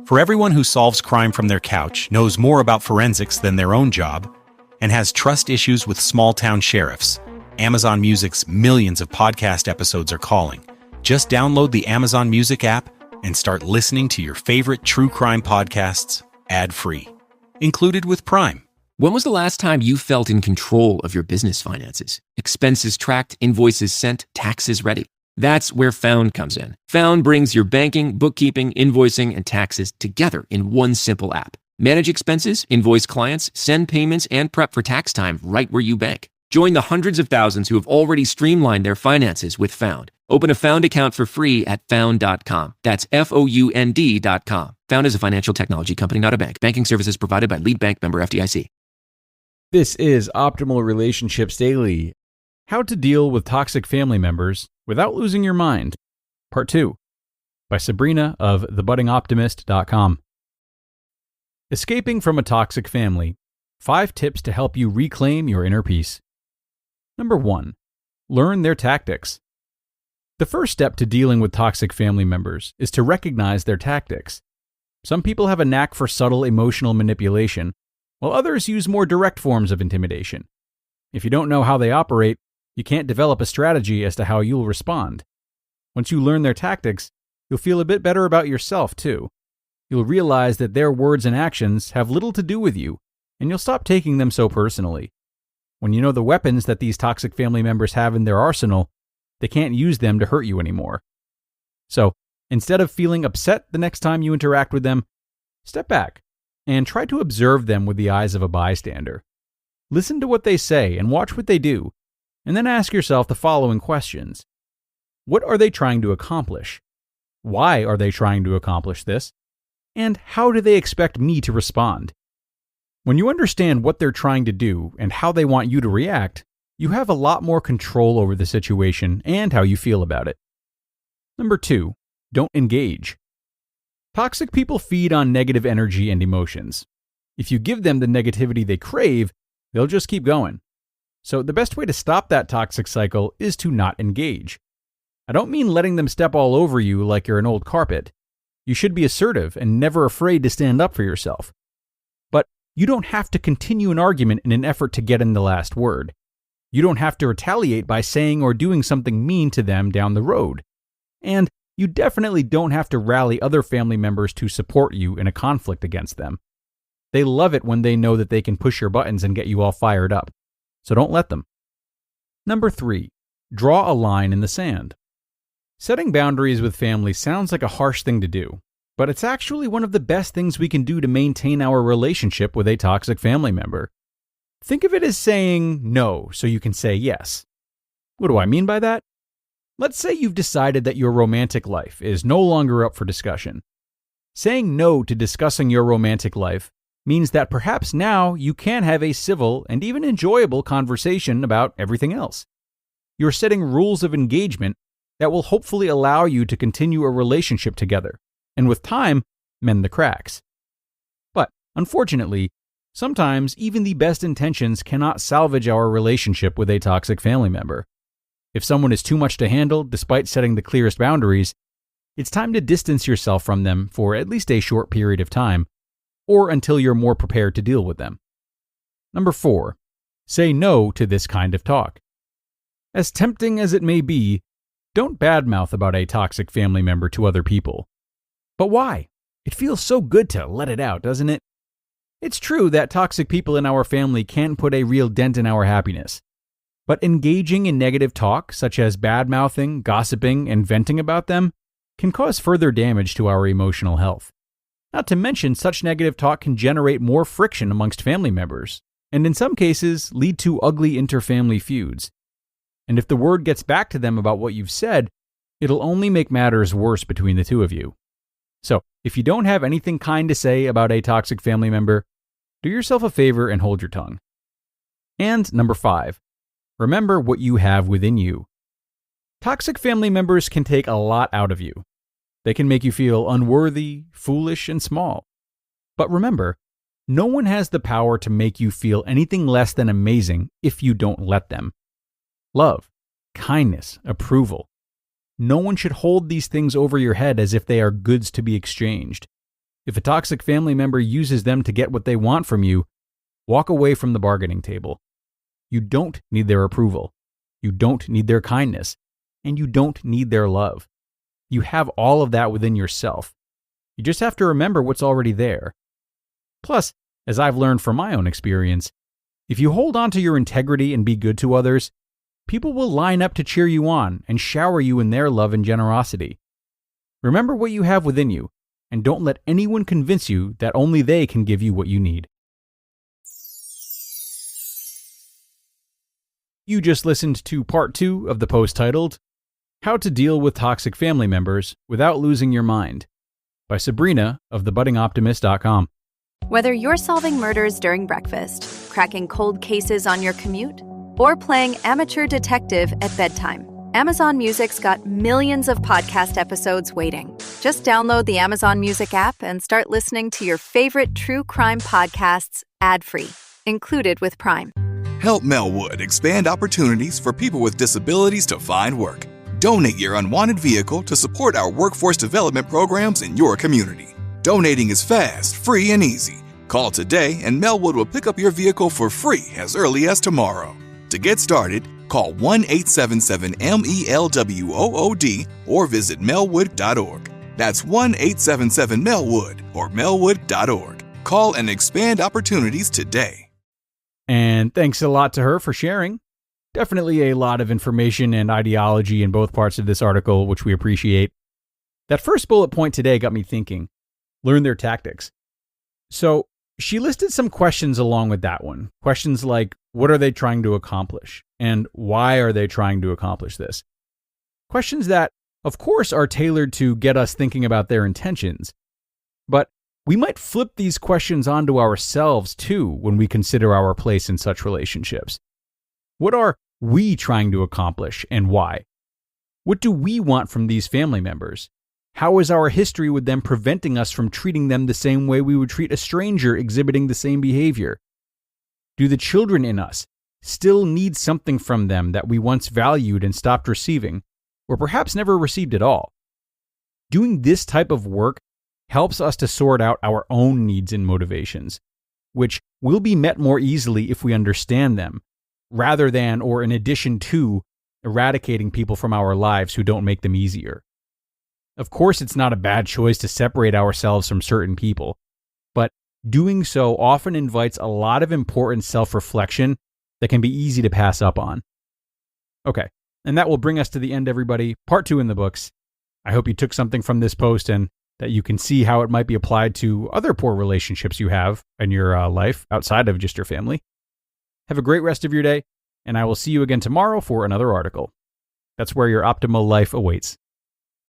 For everyone who solves crime from their couch, knows more about forensics than their own job, and has trust issues with small-town sheriffs, Amazon Music's millions of podcast episodes are calling. Just download the Amazon Music app and start listening to your favorite true crime podcasts ad-free. Included with Prime. When was the last time you felt in control of your business finances? Expenses tracked, invoices sent, taxes ready. That's where Found comes in. Found brings your banking, bookkeeping, invoicing, and taxes together in one simple app. Manage expenses, invoice clients, send payments, and prep for tax time right where you bank. Join the hundreds of thousands who have already streamlined their finances with Found. Open a Found account for free at found.com. That's Found.com. Found is a financial technology company, not a bank. Banking services provided by Lead Bank, member FDIC. This is Optimal Relationships Daily. How to Deal with Toxic Family Members Without Losing Your Mind. Part 2. By Sabrina of thebuddingoptimist.com. Escaping from a toxic family. 5 tips to help you reclaim your inner peace. Number 1. Learn their tactics. The first step to dealing with toxic family members is to recognize their tactics. Some people have a knack for subtle emotional manipulation, while others use more direct forms of intimidation. If you don't know how they operate, you can't develop a strategy as to how you'll respond. Once you learn their tactics, you'll feel a bit better about yourself, too. You'll realize that their words and actions have little to do with you, and you'll stop taking them so personally. When you know the weapons that these toxic family members have in their arsenal, they can't use them to hurt you anymore. So, instead of feeling upset the next time you interact with them, step back and try to observe them with the eyes of a bystander. Listen to what they say and watch what they do, and then ask yourself the following questions. What are they trying to accomplish? Why are they trying to accomplish this? And how do they expect me to respond? When you understand what they're trying to do and how they want you to react, you have a lot more control over the situation and how you feel about it. Number 2, don't engage. Toxic people feed on negative energy and emotions. If you give them the negativity they crave, they'll just keep going. So the best way to stop that toxic cycle is to not engage. I don't mean letting them step all over you like you're an old carpet. You should be assertive and never afraid to stand up for yourself. But you don't have to continue an argument in an effort to get in the last word. You don't have to retaliate by saying or doing something mean to them down the road. And you definitely don't have to rally other family members to support you in a conflict against them. They love it when they know that they can push your buttons and get you all fired up. So don't let them. Number 3, draw a line in the sand. Setting boundaries with family sounds like a harsh thing to do, but it's actually one of the best things we can do to maintain our relationship with a toxic family member. Think of it as saying no so you can say yes. What do I mean by that? Let's say you've decided that your romantic life is no longer up for discussion. Saying no to discussing your romantic life means that perhaps now you can have a civil and even enjoyable conversation about everything else. You're setting rules of engagement that will hopefully allow you to continue a relationship together, and with time, mend the cracks. But, unfortunately, sometimes even the best intentions cannot salvage our relationship with a toxic family member. If someone is too much to handle despite setting the clearest boundaries, it's time to distance yourself from them for at least a short period of time, or until you're more prepared to deal with them. Number 4, say no to this kind of talk. As tempting as it may be, don't badmouth about a toxic family member to other people. But why? It feels so good to let it out, doesn't it? It's true that toxic people in our family can put a real dent in our happiness. But engaging in negative talk, such as badmouthing, gossiping, and venting about them, can cause further damage to our emotional health. Not to mention, such negative talk can generate more friction amongst family members, and in some cases, lead to ugly interfamily feuds. And if the word gets back to them about what you've said, it'll only make matters worse between the two of you. So, if you don't have anything kind to say about a toxic family member, do yourself a favor and hold your tongue. And number 5, remember what you have within you. Toxic family members can take a lot out of you. They can make you feel unworthy, foolish, and small. But remember, no one has the power to make you feel anything less than amazing if you don't let them. Love, kindness, approval. No one should hold these things over your head as if they are goods to be exchanged. If a toxic family member uses them to get what they want from you, walk away from the bargaining table. You don't need their approval. You don't need their kindness. And you don't need their love. You have all of that within yourself. You just have to remember what's already there. Plus, as I've learned from my own experience, if you hold on to your integrity and be good to others, people will line up to cheer you on and shower you in their love and generosity. Remember what you have within you, and don't let anyone convince you that only they can give you what you need. You just listened to part 2 of the post titled, How to Deal with Toxic Family Members Without Losing Your Mind, by Sabrina of thebuddingoptimist.com. Whether you're solving murders during breakfast, cracking cold cases on your commute, or playing amateur detective at bedtime, Amazon Music's got millions of podcast episodes waiting. Just download the Amazon Music app and start listening to your favorite true crime podcasts ad-free, included with Prime. Help Melwood expand opportunities for people with disabilities to find work. Donate your unwanted vehicle to support our workforce development programs in your community. Donating is fast, free, and easy. Call today and Melwood will pick up your vehicle for free as early as tomorrow. To get started, call 1-877-MELWOOD or visit melwood.org. That's 1-877-MELWOOD or melwood.org. Call and expand opportunities today. And thanks a lot to her for sharing. Definitely a lot of information and ideology in both parts of this article, which we appreciate. That first bullet point today got me thinking. Learn their tactics. So she listed some questions along with that one. Questions like, what are they trying to accomplish? And why are they trying to accomplish this? Questions that, of course, are tailored to get us thinking about their intentions. But we might flip these questions onto ourselves too when we consider our place in such relationships. What are we trying to accomplish and why? What do we want from these family members? How is our history with them preventing us from treating them the same way we would treat a stranger exhibiting the same behavior? Do the children in us still need something from them that we once valued and stopped receiving, or perhaps never received at all? Doing this type of work helps us to sort out our own needs and motivations, which will be met more easily if we understand them, rather than or in addition to eradicating people from our lives who don't make them easier. Of course, it's not a bad choice to separate ourselves from certain people, but doing so often invites a lot of important self-reflection that can be easy to pass up on. Okay, and that will bring us to the end, everybody. Part 2 in the books. I hope you took something from this post and that you can see how it might be applied to other poor relationships you have in your life outside of just your family. Have a great rest of your day, and I will see you again tomorrow for another article. That's where your optimal life awaits.